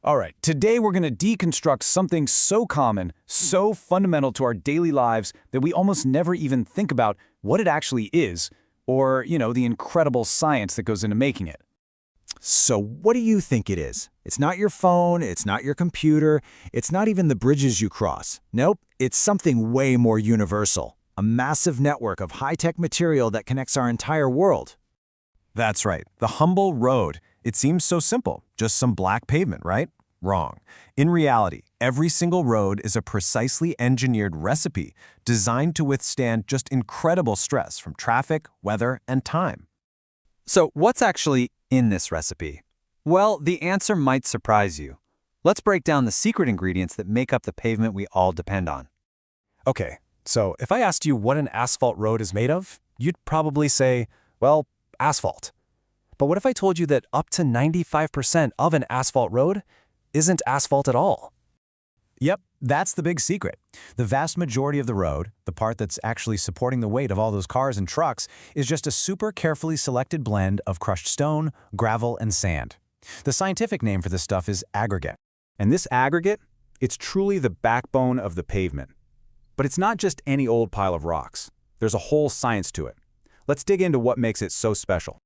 All right, today we're going to deconstruct something so common, so fundamental to our daily lives that we almost never even think about what it actually is, or, the incredible science that goes into making it. So what do you think it is? It's not your phone, it's not your computer, it's not even the bridges you cross. Nope, it's something way more universal. A massive network of high-tech material that connects our entire world. That's right, the humble road. It seems so simple, just some black pavement, right? Wrong. In reality, every single road is a precisely engineered recipe designed to withstand just incredible stress from traffic, weather, and time. So what's actually in this recipe? Well, the answer might surprise you. Let's break down the secret ingredients that make up the pavement we all depend on. Okay, so if I asked you what an asphalt road is made of, you'd probably say, well, asphalt. But what if I told you that up to 95% of an asphalt road isn't asphalt at all? Yep, that's the big secret. The vast majority of the road, the part that's actually supporting the weight of all those cars and trucks, is just a super carefully selected blend of crushed stone, gravel, and sand. The scientific name for this stuff is aggregate. And this aggregate, it's truly the backbone of the pavement. But it's not just any old pile of rocks. There's a whole science to it. Let's dig into what makes it so special.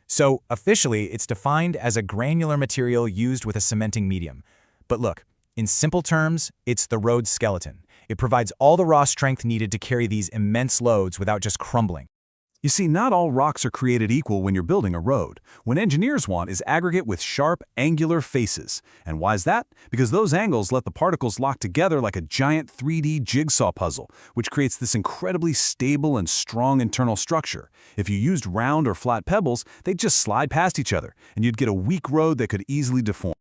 So, officially, it's defined as a granular material used with a cementing medium. But look, in simple terms, it's the road skeleton. It provides all the raw strength needed to carry these immense loads without just crumbling. You see, not all rocks are created equal when you're building a road. What engineers want is aggregate with sharp, angular faces. And why is that? Because those angles let the particles lock together like a giant 3D jigsaw puzzle, which creates this incredibly stable and strong internal structure. If you used round or flat pebbles, they'd just slide past each other, and you'd get a weak road that could easily deform.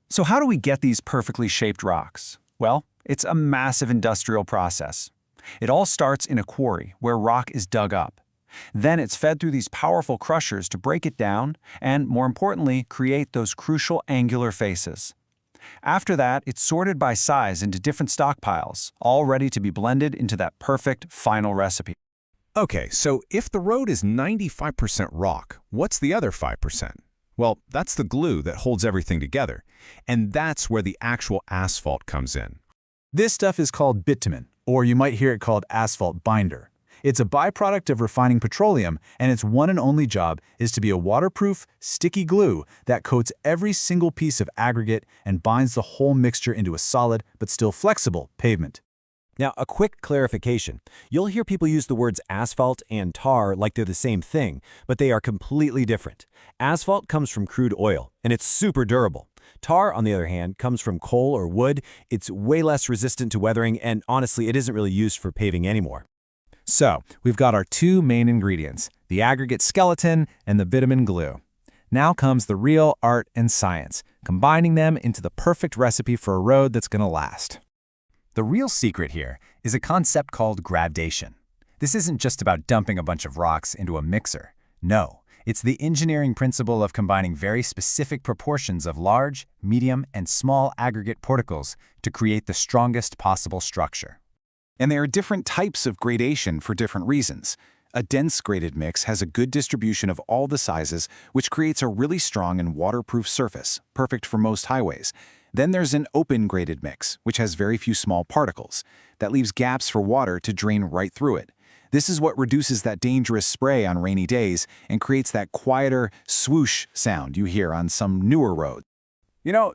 So how do we get these perfectly shaped rocks? Well, it's a massive industrial process. It all starts in a quarry where rock is dug up. Then it's fed through these powerful crushers to break it down and, more importantly, create those crucial angular faces. After that, it's sorted by size into different stockpiles, all ready to be blended into that perfect final recipe. Okay, so if the road is 95% rock, what's the other 5%? Well, that's the glue that holds everything together, and that's where the actual asphalt comes in. This stuff is called bitumen, or you might hear it called asphalt binder. It's a byproduct of refining petroleum, and its one and only job is to be a waterproof, sticky glue that coats every single piece of aggregate and binds the whole mixture into a solid, but still flexible, pavement. Now, a quick clarification. You'll hear people use the words asphalt and tar like they're the same thing, but they are completely different. Asphalt comes from crude oil, and it's super durable. Tar, on the other hand, comes from coal or wood. It's way less resistant to weathering, and honestly, it isn't really used for paving anymore. So, we've got our two main ingredients, the aggregate skeleton and the bitumen glue. Now comes the real art and science, combining them into the perfect recipe for a road that's going to last. The real secret here is a concept called gradation. This isn't just about dumping a bunch of rocks into a mixer. No, it's the engineering principle of combining very specific proportions of large, medium, and small aggregate particles to create the strongest possible structure. And there are different types of gradation for different reasons. A dense graded mix has a good distribution of all the sizes, which creates a really strong and waterproof surface, perfect for most highways. Then there's an open graded mix, which has very few small particles. That leaves gaps for water to drain right through it. This is what reduces that dangerous spray on rainy days and creates that quieter swoosh sound you hear on some newer roads.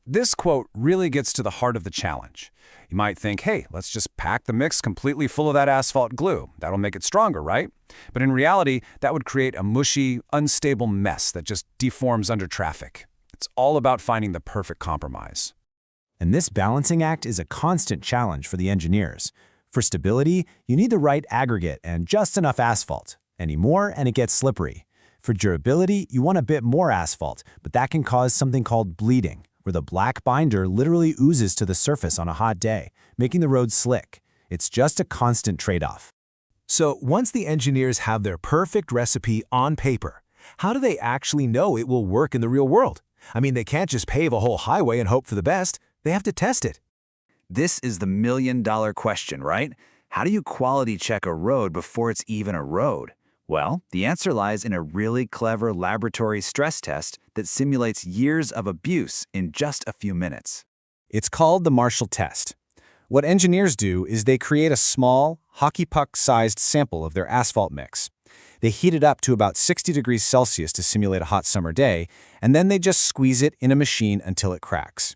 This quote really gets to the heart of the challenge. You might think, hey, let's just pack the mix completely full of that asphalt glue. That'll make it stronger, right? But in reality, that would create a mushy, unstable mess that just deforms under traffic. It's all about finding the perfect compromise. And this balancing act is a constant challenge for the engineers. For stability, you need the right aggregate and just enough asphalt. Any more, and it gets slippery. For durability, you want a bit more asphalt, but that can cause something called bleeding, where the black binder literally oozes to the surface on a hot day, making the road slick. It's just a constant trade-off. So once the engineers have their perfect recipe on paper, how do they actually know it will work in the real world? I mean, they can't just pave a whole highway and hope for the best. They have to test it. This is the million-dollar question, right? How do you quality check a road before it's even a road? Well, the answer lies in a really clever laboratory stress test that simulates years of abuse in just a few minutes. It's called the Marshall test. What engineers do is they create a small, hockey puck-sized sample of their asphalt mix. They heat it up to about 60 degrees Celsius to simulate a hot summer day, and then they just squeeze it in a machine until it cracks.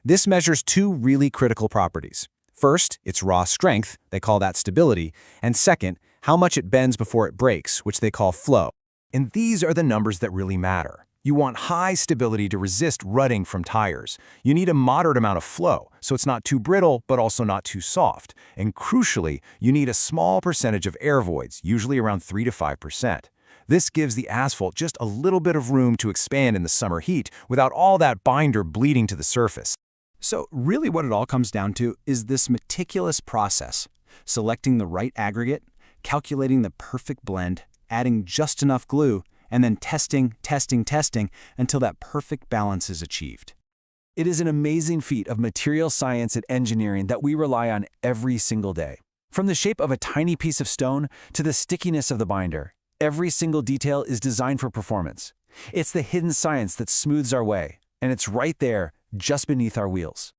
This measures two really critical properties. First, its raw strength, they call that stability, and second, how much it bends before it breaks, which they call flow. And these are the numbers that really matter. You want high stability to resist rutting from tires. You need a moderate amount of flow, so it's not too brittle, but also not too soft. And crucially, you need a small percentage of air voids, usually around 3 to 5%. This gives the asphalt just a little bit of room to expand in the summer heat without all that binder bleeding to the surface. So really what it all comes down to is this meticulous process, selecting the right aggregate, calculating the perfect blend, adding just enough glue, and then testing until that perfect balance is achieved. It is an amazing feat of material science and engineering that we rely on every single day. From the shape of a tiny piece of stone to the stickiness of the binder, every single detail is designed for performance. It's the hidden science that smooths our way, and it's right there, just beneath our wheels.